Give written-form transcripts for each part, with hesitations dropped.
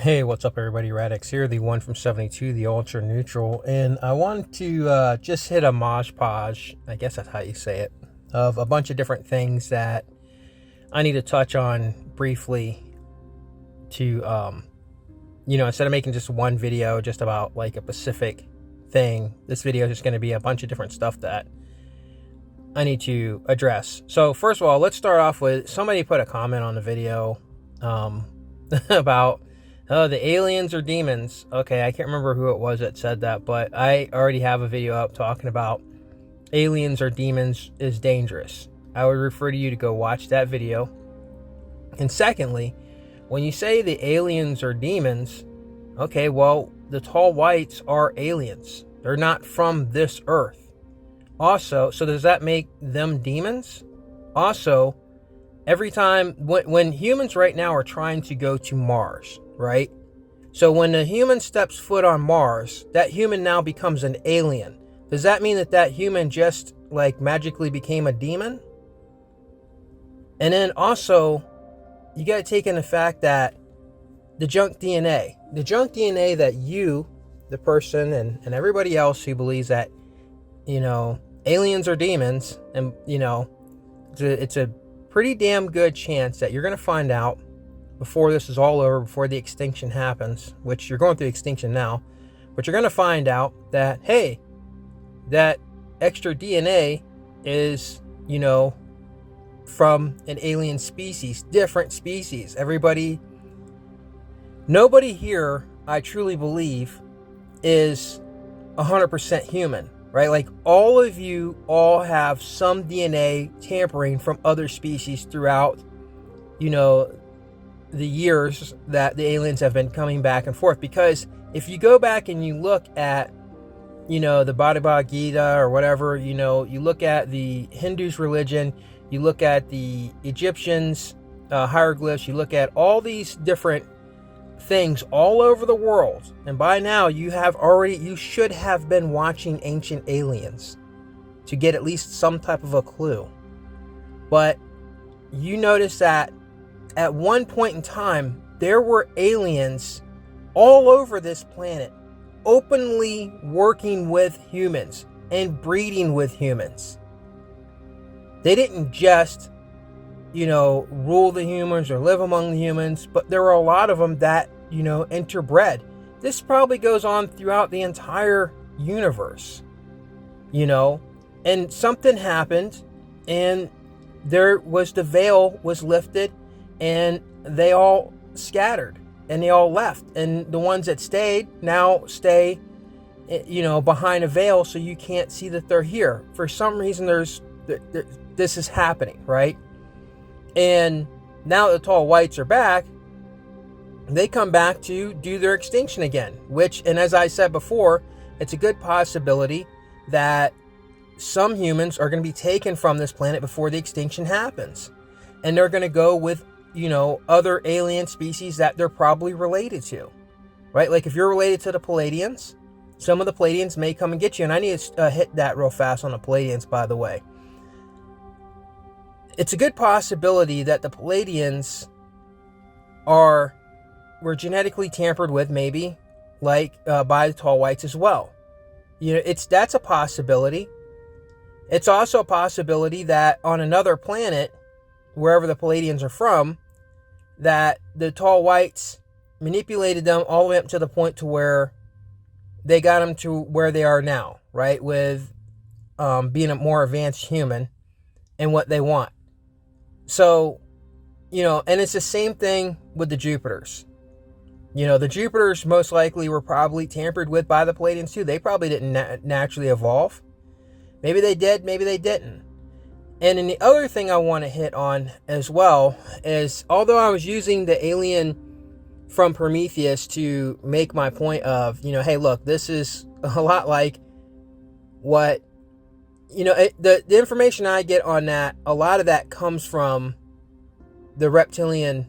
Hey, what's up, everybody? Radix here, the one from 72, the ultra neutral, and I want to just hit a mosh podge, I guess that's how you say it, of a bunch of different things that I need to touch on briefly to, instead of making just one video just about like a specific thing, this video is just going to be a bunch of different stuff that I need to address. So first of all, let's start off with somebody put a comment on the video about the aliens or demons. Okay, I can't remember who it was that said that, but I already have a video up talking about aliens or demons is dangerous. I would refer to you to go watch that video. And secondly, when you say the aliens or demons, okay, well, the tall whites are aliens. They're not from this earth. Also, so does that make them demons? Also, every time when humans right now are trying to go to Mars, right? So when a human steps foot on Mars, that human now becomes an alien. Does that mean that that human just like magically became a demon? And then also, you got to take in the fact that the junk DNA that you, the person, and everybody else who believes that, aliens are demons, and, it's a pretty damn good chance that you're going to find out before this is all over, before the extinction happens, which you're going through extinction now, but you're going to find out that, hey, that extra DNA is, from an alien species, different species. Nobody here, I truly believe, is 100% human, right? Like all of you all have some DNA tampering from other species throughout, the years that the aliens have been coming back and forth. Because if you go back and you look at, the Bhagavad Gita or whatever, you look at the Hindus' religion, you look at the Egyptians' hieroglyphs, you look at all these different things all over the world, and by now you should have been watching Ancient Aliens to get at least some type of a clue. But you notice that at one point in time there were aliens all over this planet openly working with humans and breeding with humans. They didn't just rule the humans or live among the humans, but there were a lot of them that, interbred. This probably goes on throughout the entire universe, and something happened and the veil was lifted and they all scattered and they all left. And the ones that stayed now stay, behind a veil, so you can't see that they're here. For some reason, this is happening, right? And now that the tall whites are back, they come back to do their extinction again, and as I said before, it's a good possibility that some humans are going to be taken from this planet before the extinction happens. And they're going to go with, other alien species that they're probably related to, right? Like if you're related to the Palladians, some of the Palladians may come and get you. And I need to hit that real fast on the Palladians, by the way. It's a good possibility that the Palladians were genetically tampered with, maybe, like by the tall whites as well. That's a possibility. It's also a possibility that on another planet, wherever the Palladians are from, that the tall whites manipulated them all the way up to the point to where they got them to where they are now, right? With being a more advanced human and what they want. So, and it's the same thing with the Jupiters. The Jupiters most likely were probably tampered with by the Palladians too. They probably didn't naturally evolve. Maybe they did, maybe they didn't. And then the other thing I want to hit on as well is, although I was using the alien from Prometheus to make my point of, hey, look, this is a lot like what, the information I get on that, a lot of that comes from the reptilian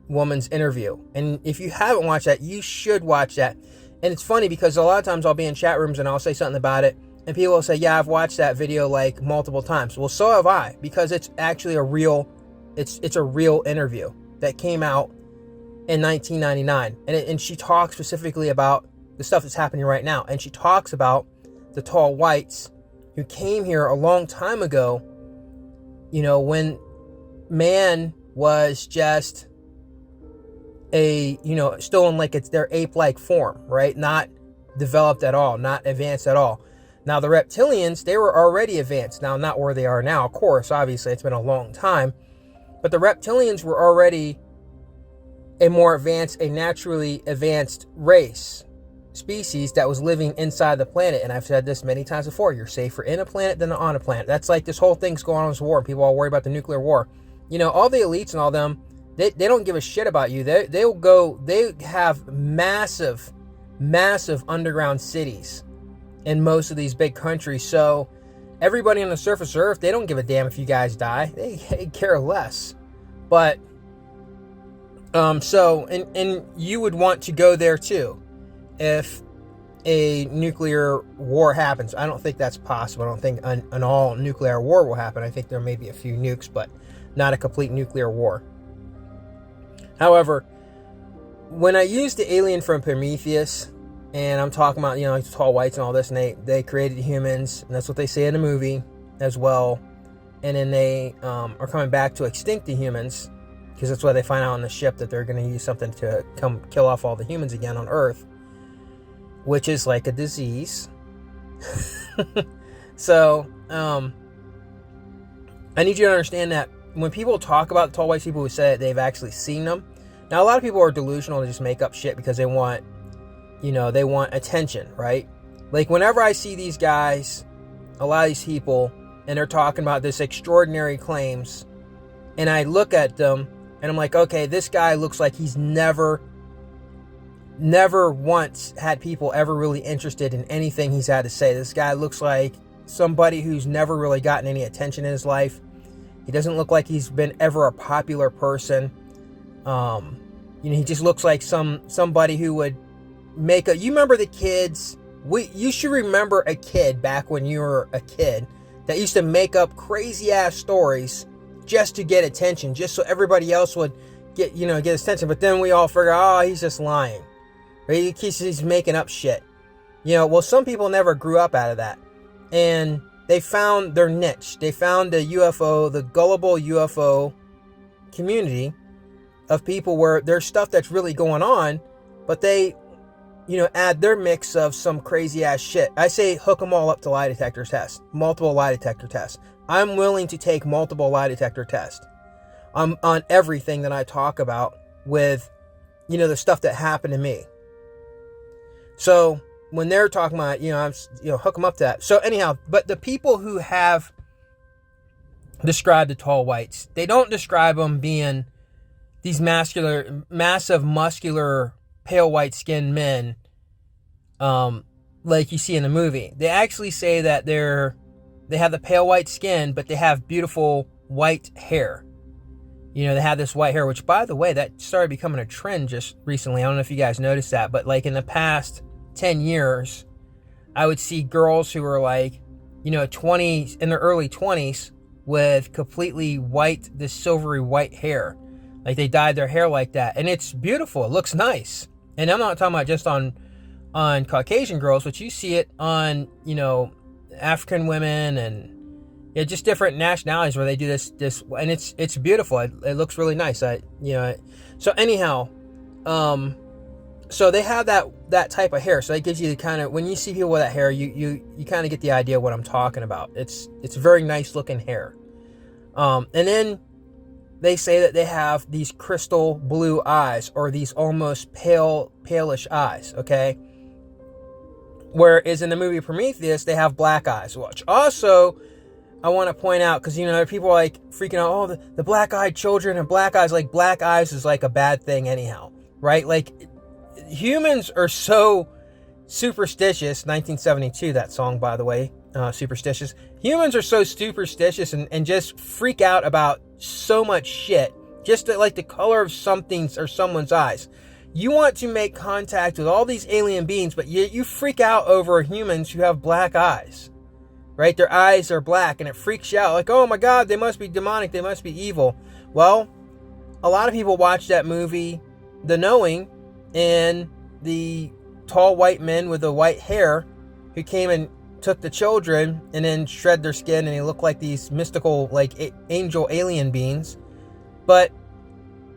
woman's interview. And if you haven't watched that, you should watch that. And it's funny because a lot of times I'll be in chat rooms and I'll say something about it, and people will say, yeah, I've watched that video like multiple times. Well, so have I, because it's actually it's a real interview that came out in 1999. And she talks specifically about the stuff that's happening right now. And she talks about the tall whites who came here a long time ago, when man was just still in like it's their ape-like form, right? Not developed at all, not advanced at all. Now the reptilians, they were already advanced. Now, not where they are now, of course, obviously it's been a long time, but the reptilians were already a more advanced, a naturally advanced species that was living inside the planet. And I've said this many times before, you're safer in a planet than on a planet. That's like this whole thing's going on, this war, and people all worry about the nuclear war. All the elites and all them, they don't give a shit about you. They have massive underground cities in most of these big countries. So everybody on the surface of Earth, they don't give a damn if you guys die. They care less. But and you would want to go there too if a nuclear war happens. I don't think that's possible. I don't think an all nuclear war will happen. I think there may be a few nukes, but not a complete nuclear war. However, when I use the alien from Prometheus, and I'm talking about, like the tall whites and all this, and they created humans, and that's what they say in the movie as well. And then they are coming back to extinct the humans, because that's why they find out on the ship that they're going to use something to come kill off all the humans again on Earth, which is like a disease. So, I need you to understand that when people talk about the tall white people who say they've actually seen them, now a lot of people are delusional and just make up shit because they want, they want attention, right? Like whenever I see these guys, a lot of these people, and they're talking about this extraordinary claims, and I look at them and I'm like, okay, this guy looks like he's never once had people ever really interested in anything he's had to say. This guy looks like somebody who's never really gotten any attention in his life. He doesn't look like he's been ever a popular person. He just looks like somebody who would make you remember the kids? You should remember a kid back when you were a kid that used to make up crazy ass stories just to get attention, just so everybody else would get his attention. But then we all figure, he's just lying. Right? He's making up shit. Well, some people never grew up out of that. And they found their niche. They found the gullible UFO community of people where there's stuff that's really going on, but they, add their mix of some crazy ass shit. I say hook them all up to lie detector tests, multiple lie detector tests. I'm willing to take multiple lie detector tests on everything that I talk about with, the stuff that happened to me. So when they're talking about, hook them up to that. So anyhow, but the people who have described the tall whites, they don't describe them being these massive, muscular, pale white skinned men, like you see in the movie. They actually say that they have the pale white skin, but they have beautiful white hair. They have this white hair, which, by the way, that started becoming a trend just recently. I don't know if you guys noticed that, but like in the past 10 years, I would see girls who were like, 20s, in their early 20s, with completely white, this silvery white hair. Like they dyed their hair like that. And it's beautiful. It looks nice. And I'm not talking about just on Caucasian girls, but you see it on, African women and just different nationalities where they do this, and it's beautiful. It looks really nice. So anyhow, so they have that type of hair. So that gives you the kind of, when you see people with that hair, you kind of get the idea of what I'm talking about. It's very nice looking hair. And then they say that they have these crystal blue eyes, or these almost palish eyes. Okay. Whereas in the movie Prometheus, they have black eyes. Which also, I want to point out, because people are like freaking out, the black-eyed children and black eyes. Like black eyes is like a bad thing anyhow, right? Like humans are so superstitious. 1972, that song, by the way, Superstitious. Humans are so superstitious and just freak out about so much shit, just like the color of something's or someone's eyes. You want to make contact with all these alien beings, but you freak out over humans who have black eyes, right? Their eyes are black, and it freaks you out. Like, oh my God, they must be demonic. They must be evil. Well, a lot of people watch that movie the knowing and the tall white men with the white hair who came and took the children and then shred their skin, and they look like these mystical, like angel alien beings. But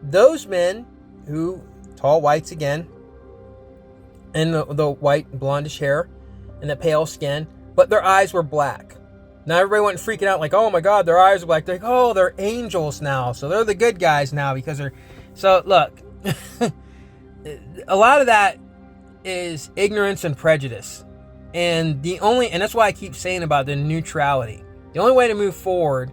those men who, tall whites again, and the white blondish hair and the pale skin, but their eyes were black. Now everybody went freaking out like, oh my God, their eyes are black. They're like, oh, they're angels now. So they're the good guys now because they're... So look, a lot of that is ignorance and prejudice. And that's why I keep saying about the neutrality. The only way to move forward,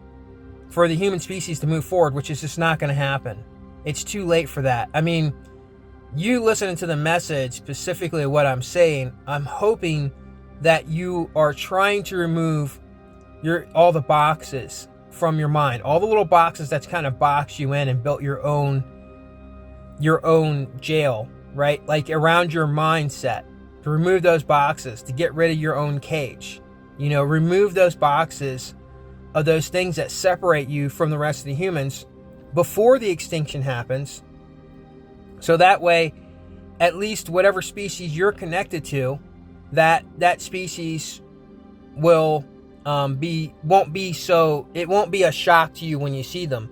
for the human species to move forward, which is just not going to happen. It's too late for that. I mean, you listening to the message, specifically what I'm saying, I'm hoping that you are trying to remove all the boxes from your mind, all the little boxes that's kind of boxed you in and built your own jail, right? Like around your mindset, to remove those boxes, to get rid of your own cage. Remove those boxes of those things that separate you from the rest of the humans before the extinction happens. So that way, at least whatever species you're connected to, that species won't be a shock to you when you see them.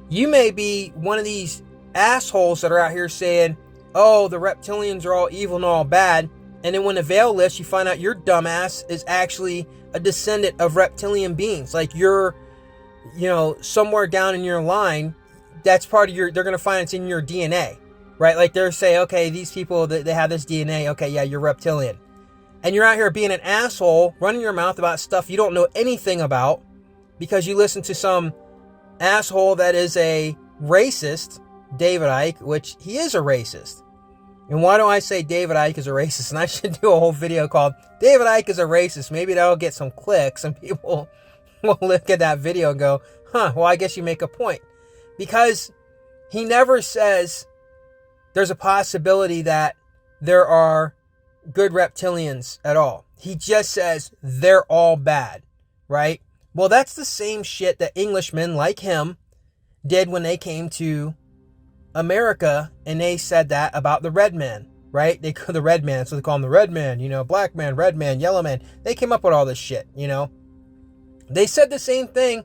You may be one of these assholes that are out here saying, oh, the reptilians are all evil and all bad. And then when the veil lifts, you find out your dumbass is actually a descendant of reptilian beings. Like you're, somewhere down in your line, that's part of they're going to find it's in your DNA, right? Like they're saying, okay, these people, they have this DNA. Okay, yeah, you're reptilian. And you're out here being an asshole, running your mouth about stuff you don't know anything about because you listen to some asshole that is a racist, David Icke, which he is a racist. And why do I say David Icke is a racist? And I should do a whole video called David Icke is a Racist. Maybe that'll get some clicks and people will look at that video and go, well, I guess you make a point. Because he never says there's a possibility that there are good reptilians at all. He just says they're all bad, right? Well, that's the same shit that Englishmen like him did when they came to America, and they said that about the red man, right? They call the red man, so they call him the red man, black man, red man, yellow man. They came up with all this shit, They said the same thing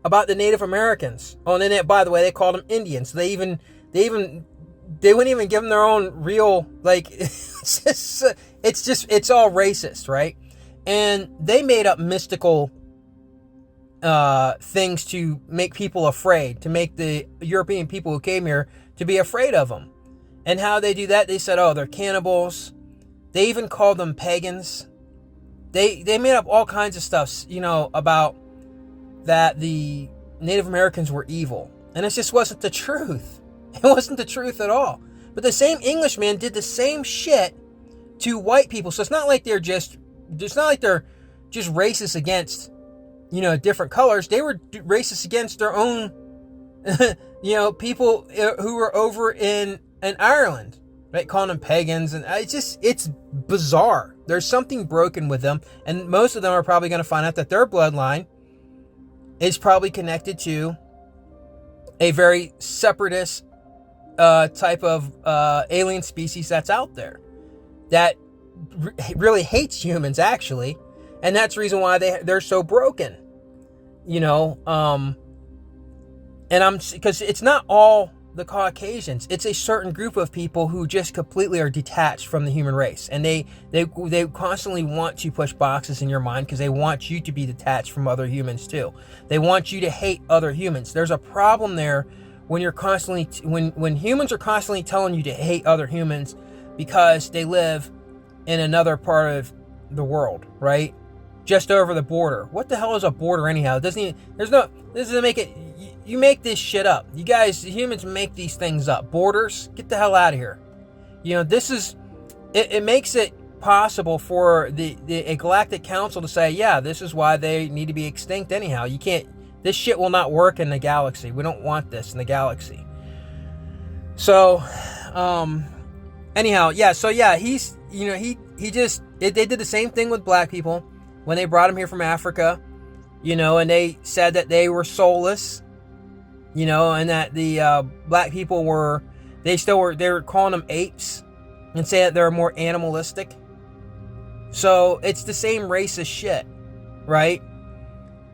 about the Native Americans. Oh, and then by the way, they called them Indians. They wouldn't even give them their own real, like, it's all racist, right? And they made up mystical things to make people afraid, to make the European people who came here to be afraid of them. And how they do that, they said, oh, they're cannibals. They even called them pagans. They made up all kinds of stuff, about that the Native Americans were evil. And it just wasn't the truth. It wasn't the truth at all. But the same Englishman did the same shit to white people. So it's not like they're just racist against, different colors. They were racist against their own, people who were over in Ireland, right? Calling them pagans. And it's bizarre. There's something broken with them. And most of them are probably going to find out that their bloodline is probably connected to a very separatist type of alien species that's out there that really hates humans, actually. And that's the reason why they're so broken, and because it's not all the Caucasians. It's a certain group of people who just completely are detached from the human race. And they constantly want to push boxes in your mind because they want you to be detached from other humans too. They want you to hate other humans. There's a problem there when you're constantly, when humans are constantly telling you to hate other humans because they live in another part of the world, right? Just over the border. What the hell is a border anyhow? This doesn't make it. You make this shit up. You guys, the humans, make these things up. Borders, get the hell out of here. This is, it makes it possible for a galactic council to say, yeah, this is why they need to be extinct anyhow. You can't, this shit will not work in the galaxy. We don't want this in the galaxy. So, anyhow, yeah, so yeah, he's, they did the same thing with black people when they brought him here from Africa, and they said that they were soulless, and that the black people They're calling them apes and saying that they're more animalistic. So it's the same racist shit, right?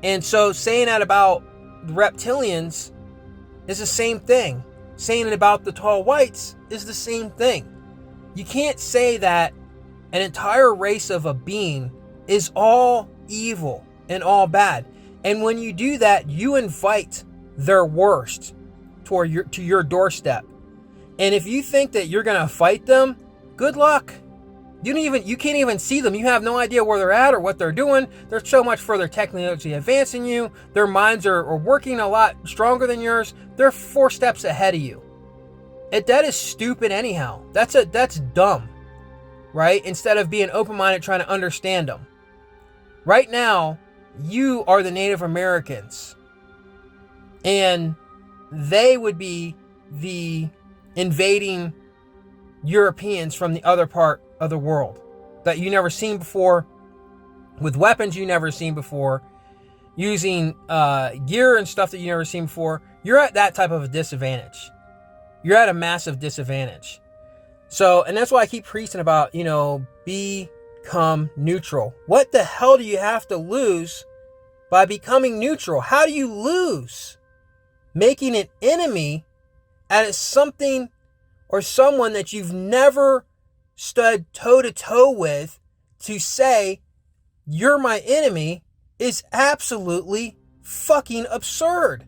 And so saying that about the reptilians is the same thing. Saying it about the tall whites is the same thing. You can't say that an entire race of a being is all evil and all bad. And when you do that, you invite their worst to your doorstep. And if you think that you're gonna fight them, good luck. You can't even see them. You have no idea where they're at or what they're doing. They're so much further technologically advanced than you. Their minds are working a lot stronger than yours. They're 4 steps ahead of you. That is stupid anyhow. That's dumb, right? Instead of being open-minded, trying to understand them. Right now, you are the Native Americans, and they would be the invading Europeans from the other part of the world that you never seen before, with weapons you never seen before, using gear and stuff that you never seen before. You're at that type of a disadvantage. You're at a massive disadvantage. So, and that's why I keep preaching about, become neutral. What the hell do you have to lose by becoming neutral? How do you lose? Making an enemy out of something or someone that you've never stood toe-to-toe with, to say you're my enemy, is absolutely fucking absurd.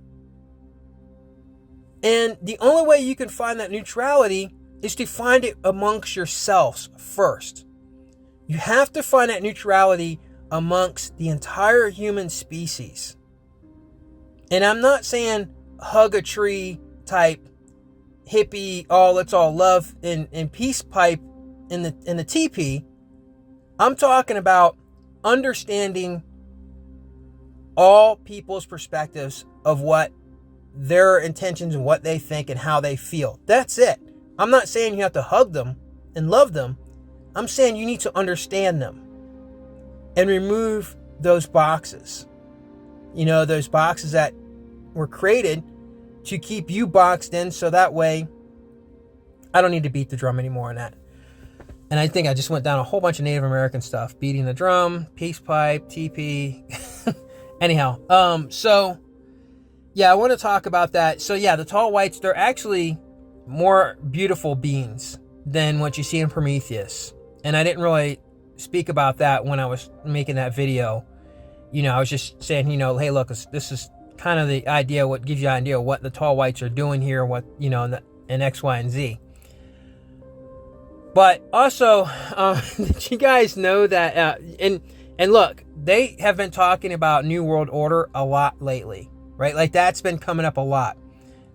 And the only way you can find that neutrality is to find it amongst yourselves first. You have to find that neutrality amongst the entire human species. And I'm not saying hug a tree type hippie, let's all love and peace pipe in the teepee. I'm talking about understanding all people's perspectives of what their intentions and what they think and how they feel. That's it. I'm not saying you have to hug them and love them. I'm saying you need to understand them and remove those boxes. Those boxes that were created to keep you boxed in, so that way I don't need to beat the drum anymore on that. And I think I just went down a whole bunch of Native American stuff. Beating the drum, peace pipe, TP. Anyhow, so yeah, I want to talk about that. So yeah, the tall whites, they're actually more beautiful beings than what you see in Prometheus. And I didn't really speak about that when I was making that video. I was just saying, hey, look, this is kind of the idea, what gives you an idea of what the tall whites are doing here, what, and X, Y, and Z. But also, did you guys know that, and look, they have been talking about New World Order a lot lately, right? Like, that's been coming up a lot.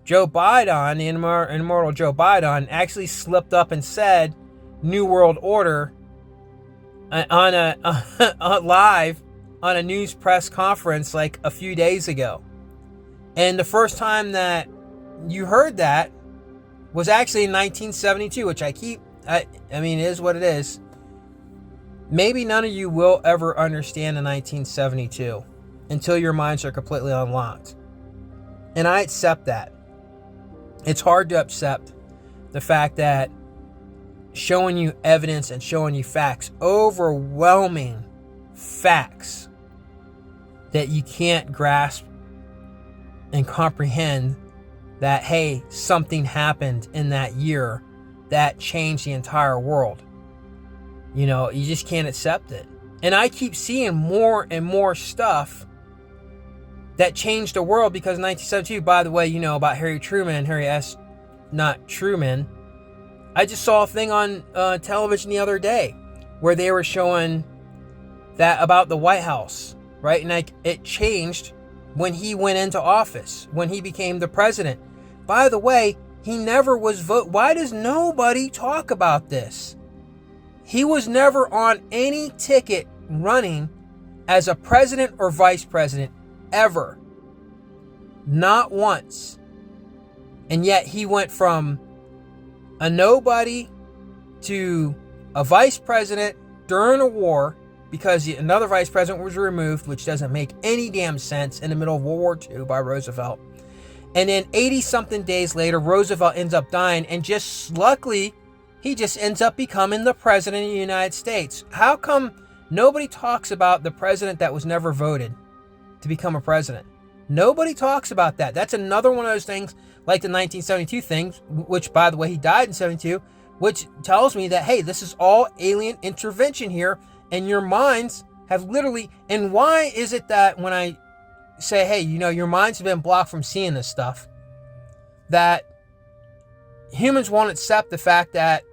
Joe Biden, the immortal Joe Biden, actually slipped up and said New World Order on a live on a news press conference like a few days ago. And the first time that you heard that was actually in 1972, which I mean, it is what it is. Maybe none of you will ever understand the 1972 until your minds are completely unlocked. And I accept that. It's hard to accept the fact that showing you evidence and showing you facts, overwhelming facts, that you can't grasp and comprehend that, hey, something happened in that year that changed the entire world. You just can't accept it. And I keep seeing more and more stuff that changed the world, because 1972, by the way, about Harry S. Not Truman. I just saw a thing on television the other day where they were showing that about the White House, right? And it changed when he went into office, when he became the president. By the way, he never was voted. Why does nobody talk about this? He was never on any ticket running as a president or vice president, ever. Not once. And yet he went from a nobody to a vice president during a war, because another vice president was removed, which doesn't make any damn sense, in the middle of World War II by Roosevelt. And then 80 something days later, Roosevelt ends up dying, and just luckily, he just ends up becoming the president of the United States. How come nobody talks about the president that was never voted to become a president? Nobody talks about that. That's another one of those things, like the 1972 thing, which, by the way, he died in 72, which tells me that, hey, this is all alien intervention here, and your minds have literally... And why is it that when I say, hey, your minds have been blocked from seeing this stuff, that humans won't accept the fact that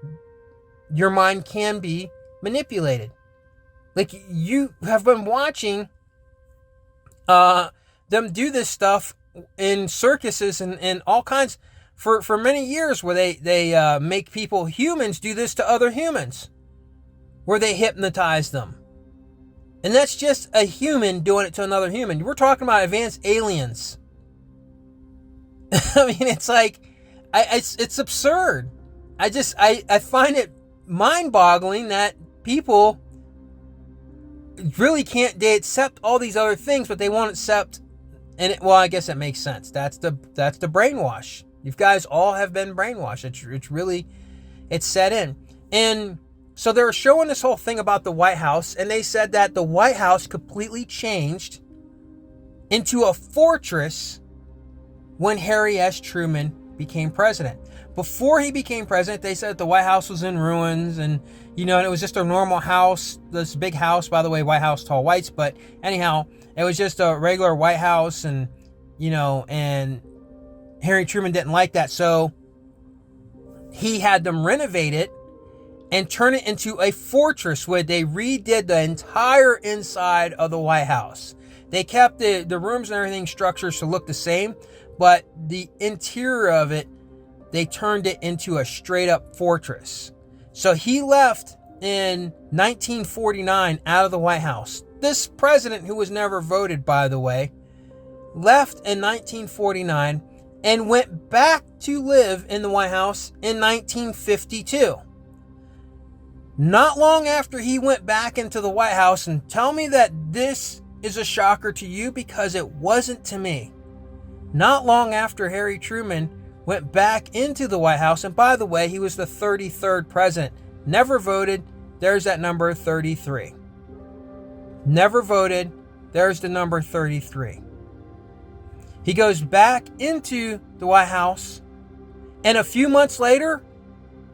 your mind can be manipulated? Like, you have been watching them do this stuff in circuses and all kinds for many years, where they make humans do this to other humans, where they hypnotize them. And that's just a human doing it to another human. We're talking about advanced aliens. I mean, it's like, it's absurd. I find it mind-boggling that people really can't, they accept all these other things, but they won't accept, well, I guess that makes sense. That's the brainwash. You guys all have been brainwashed. It's really, it's set in. And so they were showing this whole thing about the White House, and they said that the White House completely changed into a fortress when Harry S. Truman became president. Before he became president, they said the White House was in ruins, and and it was just a normal house, this big house, by the way, White House, tall whites, but anyhow, it was just a regular White House, and and Harry Truman didn't like that, so he had them renovate it and turn it into a fortress, where they redid the entire inside of the White House. They kept the rooms and everything structures to look the same, but the interior of it, they turned it into a straight up fortress. So he left in 1949 out of the White House. This president, who was never voted, by the way, left in 1949 and went back to live in the White House in 1952. Not long after he went back into the White House, and tell me that this is a shocker to you, because it wasn't to me. Not long after Harry Truman went back into the White House, and by the way, he was the 33rd president. Never voted, there's that number 33. Never voted, there's the number 33. He goes back into the White House, and a few months later,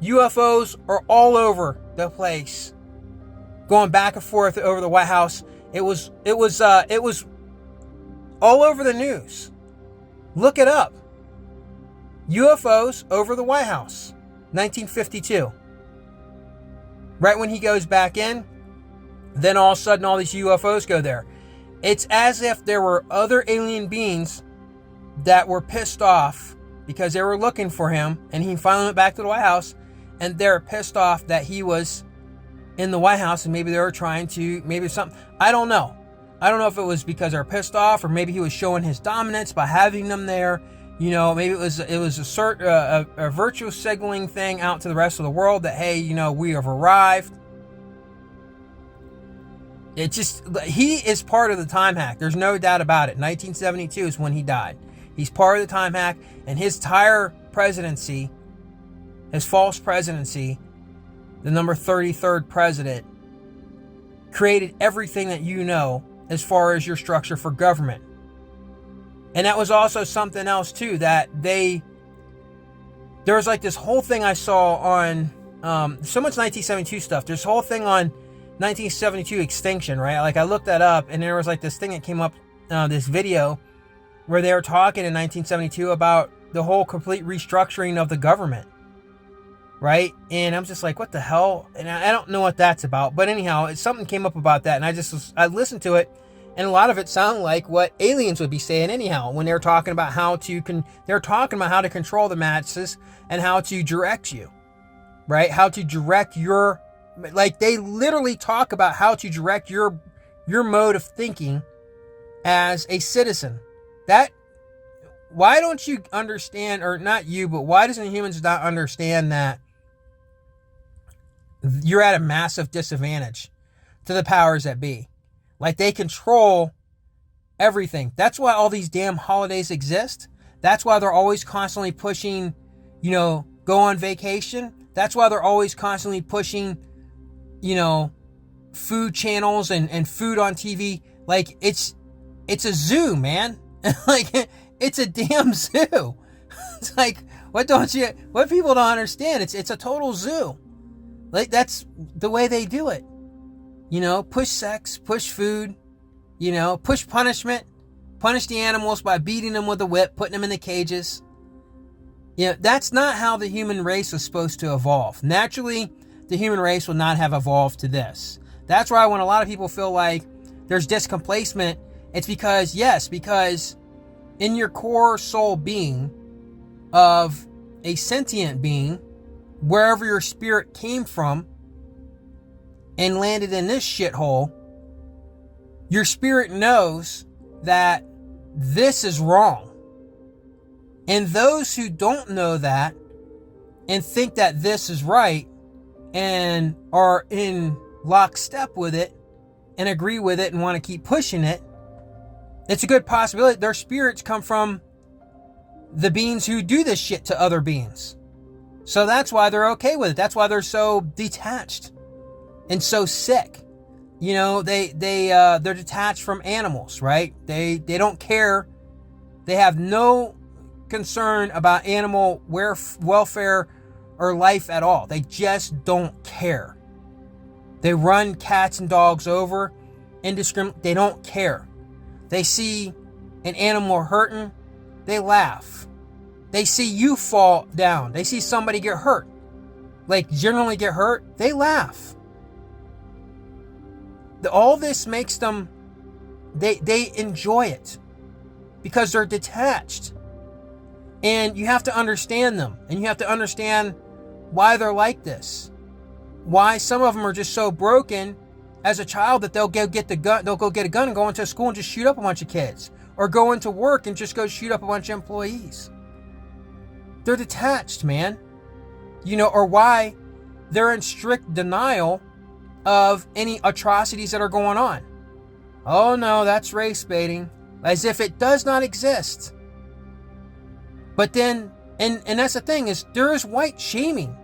UFOs are all over the place, going back and forth over the White House. It was all over the news. Look it up. UFOs over the White House, 1952. Right when he goes back in, then all of a sudden all these UFOs go there. It's as if there were other alien beings that were pissed off because they were looking for him, and he finally went back to the White House, and they're pissed off that he was in the White House, and maybe they were trying to, maybe something, I don't know. I don't know if it was because they're pissed off, or maybe he was showing his dominance by having them there. Maybe it was a virtual signaling thing out to the rest of the world that, hey, we have arrived. He is part of the time hack. There's no doubt about it. 1972 is when he died. He's part of the time hack, and his entire presidency, his false presidency, the number 33rd president, created everything that as far as your structure for government. And that was also something else too, that there was like this whole thing I saw on so much 1972 stuff. There's a whole thing on 1972 extinction, right? Like, I looked that up, and there was like this thing that came up, this video where they were talking in 1972 about the whole complete restructuring of the government, right? And I'm just like, what the hell? And I don't know what that's about, but anyhow, something came up about that, and I listened to it, and a lot of it sounded like what aliens would be saying anyhow, when they're talking about how to control the masses and how to direct you, right? How to direct they literally talk about how to direct your mode of thinking as a citizen. Why don't you understand, or not you, but why doesn't humans not understand that you're at a massive disadvantage to the powers that be? Like, they control everything. That's why all these damn holidays exist. That's why they're always constantly pushing, go on vacation. That's why they're always constantly pushing, food channels and food on TV. Like, it's a zoo, man. Like, it's a damn zoo. It's like, what people don't understand? It's a total zoo. Like, that's the way they do it. Push sex, push food, push punishment, punish the animals by beating them with a whip, putting them in the cages. That's not how the human race was supposed to evolve. Naturally, the human race will not have evolved to this. That's why when a lot of people feel like there's displacement, it's because in your core soul being of a sentient being, wherever your spirit came from and landed in this shithole, your spirit knows that this is wrong. And those who don't know that and think that this is right and are in lockstep with it and agree with it and want to keep pushing it, it's a good possibility their spirits come from the beings who do this shit to other beings. So that's why they're okay with it. That's why they're so detached and so sick. They're detached from animals, right? They don't care. They have no concern about animal welfare or life at all. They just don't care. They run cats and dogs over indiscriminately. They don't care. They see an animal hurting, they laugh. They see you fall down. They see somebody get hurt, like generally get hurt, they laugh. All this makes them, they enjoy it because they're detached. And you have to understand them, and you have to understand why they're like this. Why some of them are just so broken as a child that they'll go get a gun and go into school and just shoot up a bunch of kids, or go into work and just go shoot up a bunch of employees. They're detached, man. Or why they're in strict denial of any atrocities that are going on. Oh no, that's race baiting, as if it does not exist. But then, and that's the thing, is there is white shaming.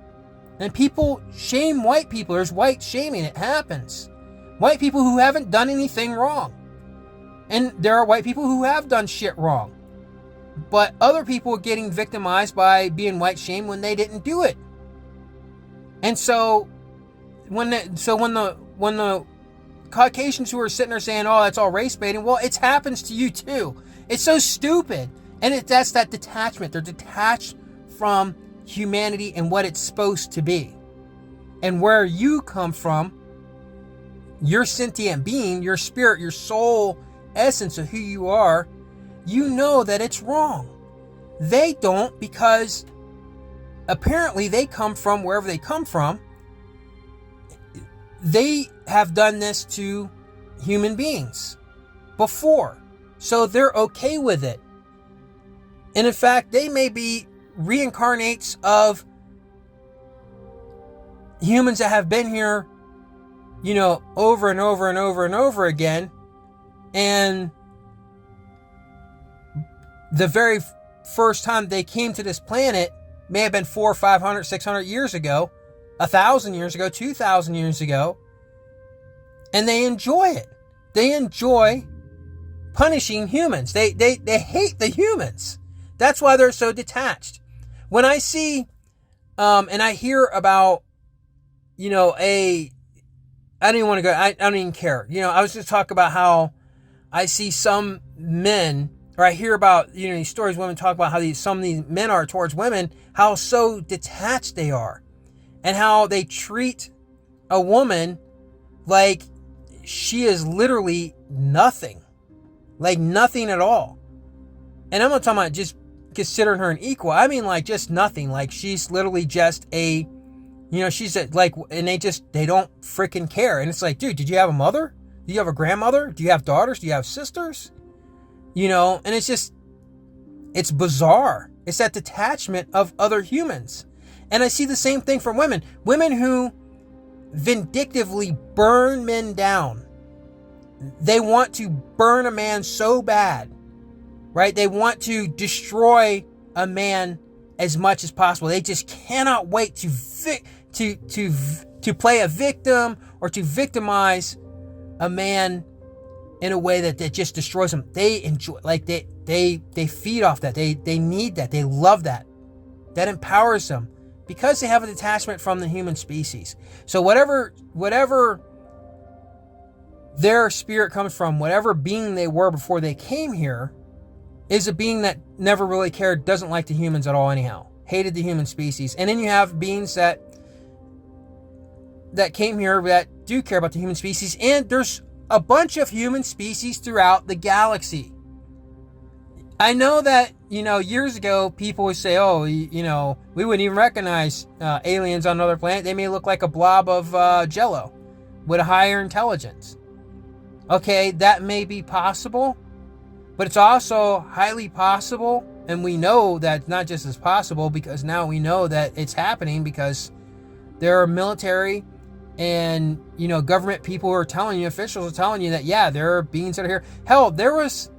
And people shame white people. There's white shaming. It happens. White people who haven't done anything wrong. And there are white people who have done shit wrong. But other people are getting victimized by being white shamed when they didn't do it. And so when the Caucasians who are sitting there saying, oh, that's all race baiting, well, it happens to you too. It's so stupid. And that's that detachment. They're detached from humanity and what it's supposed to be. And where you come from, your sentient being, your spirit, your soul essence of who you are, you know that it's wrong. They don't, because apparently they come from wherever they come from. They have done this to human beings before. So they're okay with it. And in fact, they may be reincarnates of humans that have been here, over and over and over and over again. And the very first time they came to this planet may have been 400, 500, 600 years ago, 1,000 years ago, 2,000 years ago. And they enjoy it. They enjoy punishing humans. They hate the humans. That's why they're so detached. When I see, and I hear about, I don't even want to go, I don't even care. I was just talking about how I see some men, or I hear about, these stories, women talk about how some of these men are towards women, how so detached they are, and how they treat a woman like she is literally nothing, like nothing at all. And I'm not talking about just considering her an equal. I mean, like, just nothing. Like, she's literally just a, she's a, like, and they don't freaking care. And it's like, dude, did you have a mother? Do you have a grandmother? Do you have daughters? Do you have sisters? And it's bizarre. It's that detachment of other humans. And I see the same thing from women. Women who vindictively burn men down. They want to burn a man so bad right? They want to destroy a man as much as possible. They just cannot wait to play a victim or to victimize a man in a way that just destroys them. They enjoy, like they feed off that. They need that. They love that. That empowers them because they have a detachment from the human species. So whatever their spirit comes from, whatever being they were before they came here, is a being that never really cared, doesn't like the humans at all anyhow, hated the human species. And then you have beings that came here that do care about the human species, and there's a bunch of human species throughout the galaxy. I know that, years ago, people would say, oh, we wouldn't even recognize aliens on another planet. They may look like a blob of jello with a higher intelligence. Okay, that may be possible, but it's also highly possible, and we know that not just as possible, because now we know that it's happening, because there are military and, government people who are telling you, officials are telling you that, yeah, there are beings that are here. Hell, there was,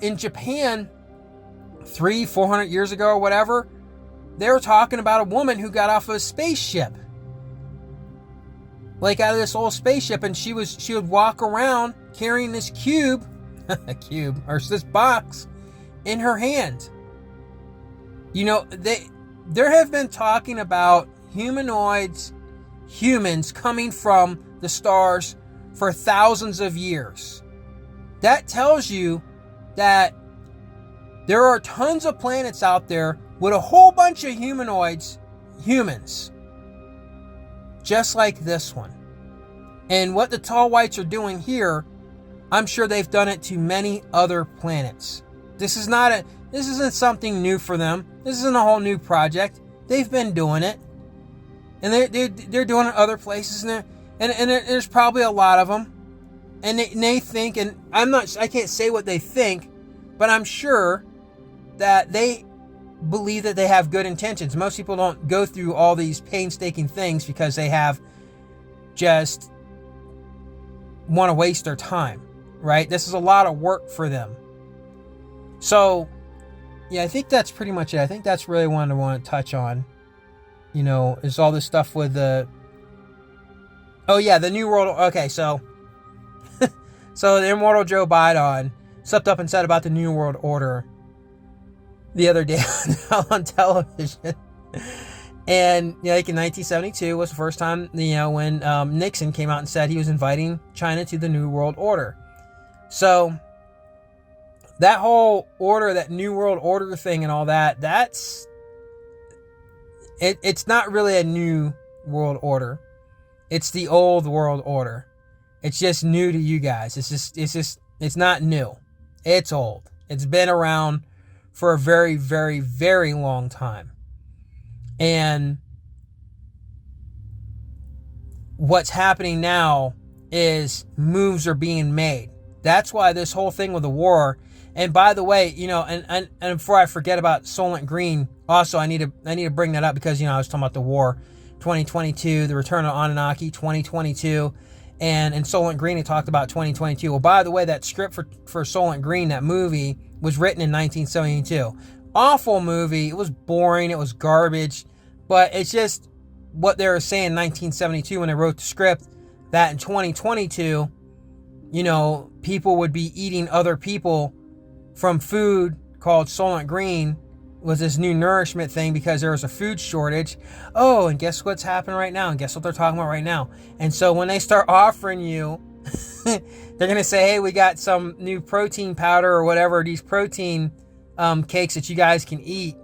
in Japan, 300-400 years ago or whatever, they were talking about a woman who got off of a spaceship. Like out of this old spaceship, and she would walk around carrying this cube, or this box in her hand. There have been talking about humans coming from the stars for thousands of years. That tells you that there are tons of planets out there with a whole bunch of humans, just like this one. And what the tall whites are doing here, I'm sure they've done it to many other planets. This isn't something new for them. This isn't a whole new project. They've been doing it. And they're doing it other places, and there's probably a lot of them, and they think, and I can't say what they think, but I'm sure that they believe that they have good intentions. Most people don't go through all these painstaking things because they have just want to waste their time, right? This is a lot of work for them. So, yeah, I think that's pretty much it. I think that's really what I want to touch on. Is all this stuff with the New World. Okay, so the immortal Joe Biden stepped up and said about the New World Order the other day on television. And like in 1972 was the first time, when Nixon came out and said he was inviting China to the New World Order. So that whole order, that New World Order thing and all that, it's not really a new world order. It's the old world order. It's just new to you guys. It's not new. It's old. It's been around for a very, very, very long time. And what's happening now is moves are being made. That's why this whole thing with the war. And by the way, and before I forget about Soylent Green, also I need to bring that up because I was talking about the war, 2022, the return of Anunnaki, 2022, and in Soylent Green he talked about 2022. Well, by the way, that script for Soylent Green, that movie, was written in 1972. Awful movie. It was boring. It was garbage. But it's just what they were saying in 1972 when they wrote the script, that in 2022, people would be eating other people from food called Soylent Green, was this new nourishment thing because there was a food shortage. Oh, and guess what's happening right now? And guess what they're talking about right now? And so when they start offering you, they're going to say, hey, we got some new protein powder or whatever, these protein cakes that you guys can eat.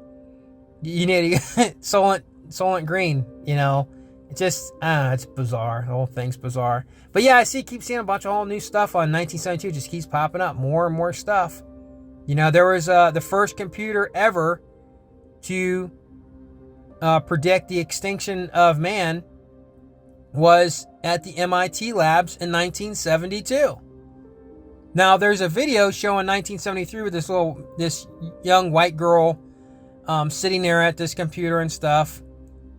You need to get Soylent Green, It's just, it's bizarre. The whole thing's bizarre. But yeah, keep seeing a bunch of whole new stuff on 1972. Just keeps popping up. More and more stuff. There was the first computer ever to predict the extinction of man was at the MIT labs in 1972. Now, there's a video showing 1973 with this young white girl sitting there at this computer and stuff.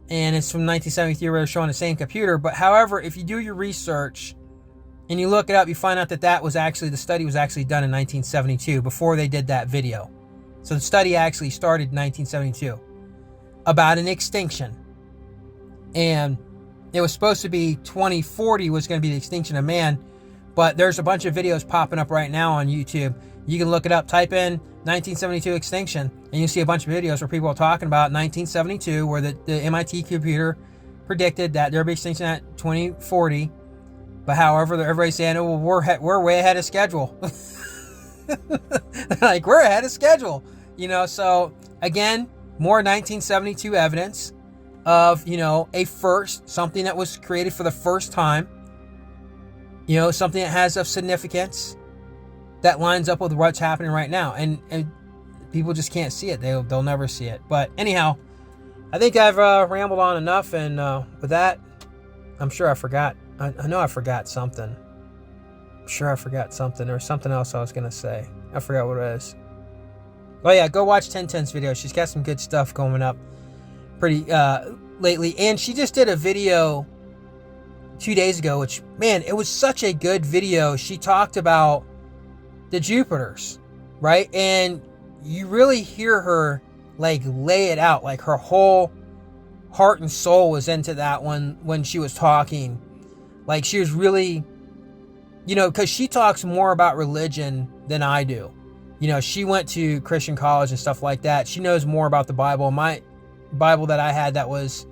And it's from 1973 where they're showing the same computer. But however, if you do your research and you look it up, you find out that the study was actually done in 1972 before they did that video. So the study actually started in 1972 about an extinction. And it was supposed to be 2040 was going to be the extinction of man. But there's a bunch of videos popping up right now on YouTube. You can look it up, type in 1972 extinction, and you'll see a bunch of videos where people are talking about 1972, where the MIT computer predicted that there'll be extinction at 2040. But however, everybody's saying, oh, well, we're way ahead of schedule. Like, we're ahead of schedule. So again, more 1972 evidence of, a first, something that was created for the first time. Something that has of significance that lines up with what's happening right now. And people just can't see it. They'll never see it. But anyhow, I think I've rambled on enough. And with that, I'm sure I forgot. I know I forgot something. I'm sure I forgot something. There was something else I was going to say. I forgot what it is. Oh yeah, go watch 1010's video. She's got some good stuff going up pretty lately. And she just did a video 2 days ago, which, man, it was such a good video. She talked about the Jupiters, right? And you really hear her like lay it out, like her whole heart and soul was into that one when she was talking. Like, she was really, because she talks more about religion than I do. She went to Christian college and stuff like that. She knows more about the Bible. My Bible that I had that was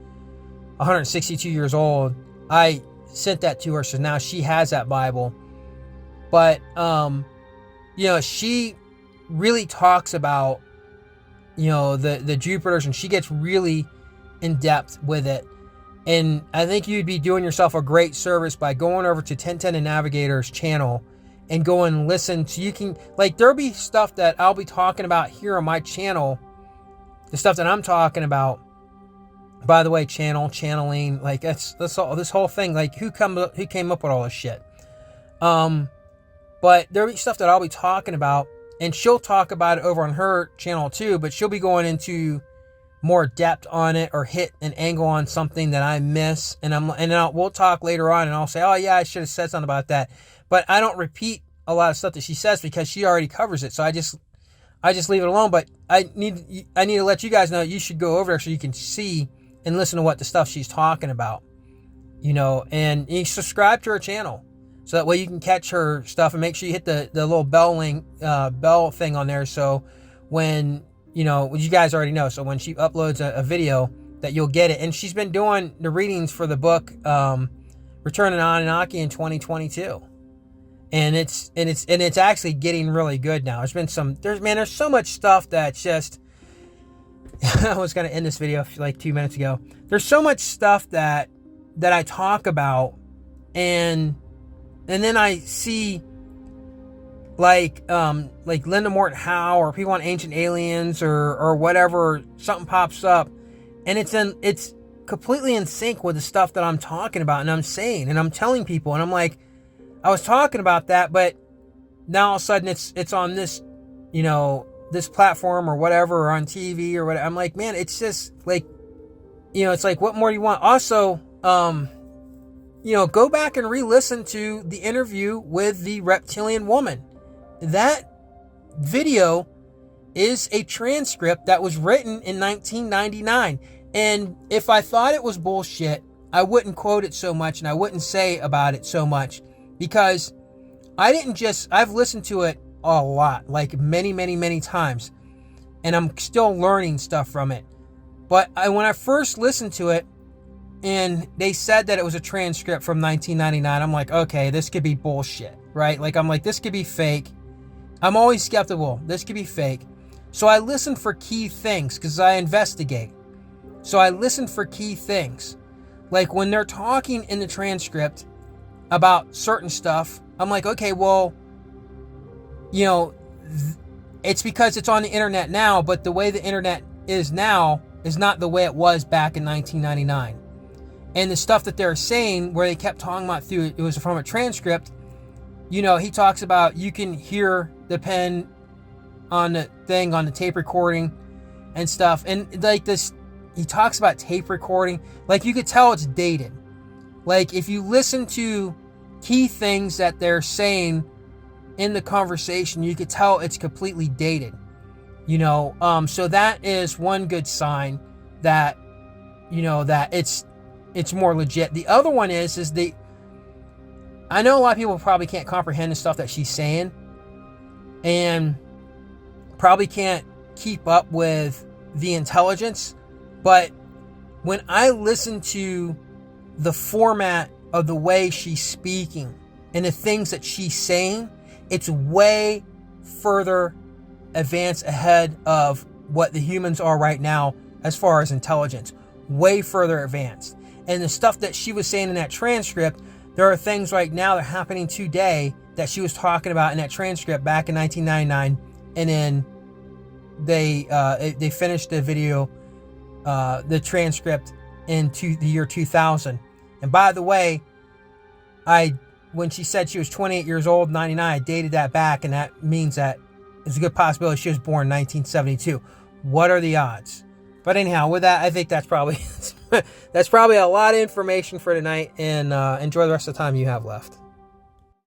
162 years old, I sent that to her, so now she has that Bible. But she really talks about the Jupiters, and she gets really in depth with it. And I think you'd be doing yourself a great service by going over to 1010 and Navigator's channel and go and listen. So you can, like, there'll be stuff that I'll be talking about here on my channel, the stuff that I'm talking about. By the way, channeling, like, that's all, this whole thing, like, who came up with all this shit? But there'll be stuff that I'll be talking about, and she'll talk about it over on her channel too, but she'll be going into more depth on it or hit an angle on something that I miss. And we'll talk later on, and I'll say, oh yeah, I should have said something about that. But I don't repeat a lot of stuff that she says because she already covers it. So I just leave it alone. But I need to let you guys know you should go over there so you can see and listen to what the stuff she's talking about, and you subscribe to her channel so that way you can catch her stuff, and make sure you hit the little bell thing on there. So when, you guys already know. So when she uploads a video, that you'll get it. And she's been doing the readings for the book, Return to Anunnaki in 2022. And it's actually getting really good now. There's so much stuff that's just, I was going to end this video like 2 minutes ago. There's so much stuff that I talk about, and then I see like Linda Morton Howe or people on Ancient Aliens or whatever, something pops up, and it's completely in sync with the stuff that I'm talking about and I'm saying and I'm telling people, and I'm like, I was talking about that, but now all of a sudden it's on this, this platform or whatever, or on TV or whatever. I'm like, man, it's just like, it's like, what more do you want? Also, go back and re-listen to the interview with the reptilian woman. That video is a transcript that was written in 1999. And if I thought it was bullshit, I wouldn't quote it so much, and I wouldn't say about it so much, because I've listened to it a lot, like many, many, many times, and I'm still learning stuff from it. But when I first listened to it, and they said that it was a transcript from 1999, I'm like, okay, this could be bullshit, right? Like, I'm like, this could be fake. I'm always skeptical. This could be fake. So I listen for key things, because I investigate. So I listen for key things. Like when they're talking in the transcript about certain stuff, I'm like, okay, well, it's because it's on the internet now, but the way the internet is now is not the way it was back in 1999. And the stuff that they're saying, where they kept talking about it was from a transcript, he talks about, you can hear the pen on the thing, on the tape recording and stuff. And like this, he talks about tape recording, like you could tell it's dated. Like if you listen to key things that they're saying in the conversation, you could tell it's completely dated. So that is one good sign that, that it's more legit. The other one is I know a lot of people probably can't comprehend the stuff that she's saying and probably can't keep up with the intelligence, but when I listen to the format of the way she's speaking and the things that she's saying, it's way further advanced ahead of what the humans are right now as far as intelligence. Way further advanced. And the stuff that she was saying in that transcript, there are things right now that are happening today that she was talking about in that transcript back in 1999, and then they finished the video, the transcript into the year 2000. And by the way, when she said she was 28 years old, 99, I dated that back, and that means that it's a good possibility she was born in 1972. What are the odds? But anyhow, with that, I think that's probably a lot of information for tonight, and enjoy the rest of the time you have left.